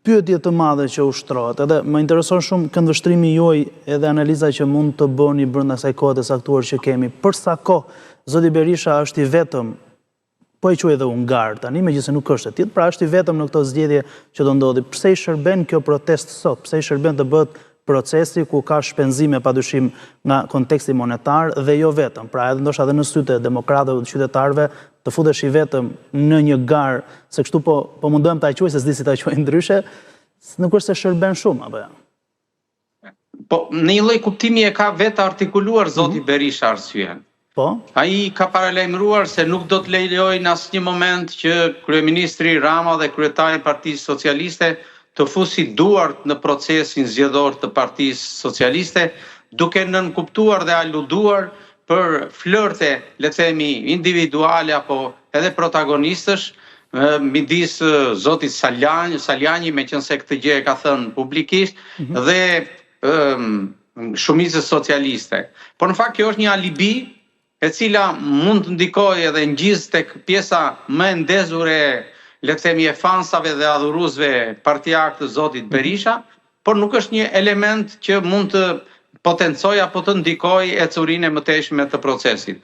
pyetje të madhe që ushtrohet, edhe më intereson shumë këndvështrimi juaj edhe analiza që mund të bëni brenda kësaj kohe të saktuar që kemi. Për sa kohë zoti Berisha është i vetëm, po e quaj edhe hungar tani, megjithëse nuk është e tillë, pra është i vetëm në këtë zgjedhje që do ndodhi. Pse i shërben kjo protestë sot? Pse i shërben të bëhet procesi ku ka shpenzime padyshim nga konteksti monetar dhe jo vetëm. Pra edhe ndoshta edhe në sytë e demokratëve dhe qytetarëve të futesh i vetëm në një garë, se kështu po mundohem ta quaj, se s'di si ta quaj ndryshe, nuk është se shërben shumë, apo ja? Po, në një lloj kuptimi e ka vetë artikuluar zoti Berisha arsyeën. Po? Ai ka paralajmëruar se nuk do të lejojë në asnjë moment që kryeministri Rama dhe kryetari i Partisë Socialiste të fusi duart në procesin zgjedhor të Partisë Socialiste, duke nënkuptuar dhe aluduar për flërte, le të themi, individuale apo edhe protagonistësh midis zotit Saljani, meqense këtë gjë e ka thënë publikisht, dhe shumicës socialiste. Por në fakt kjo është një alibi e cila mund të ndikojë edhe ngjizë tek pjesa më e ndezur e, le të themi, e fansave dhe adhuruesve partijak të zotit Berisha, por nuk është një element që mund të potencojë apo të ndikojë ecurinë e mëtejshme të procesit.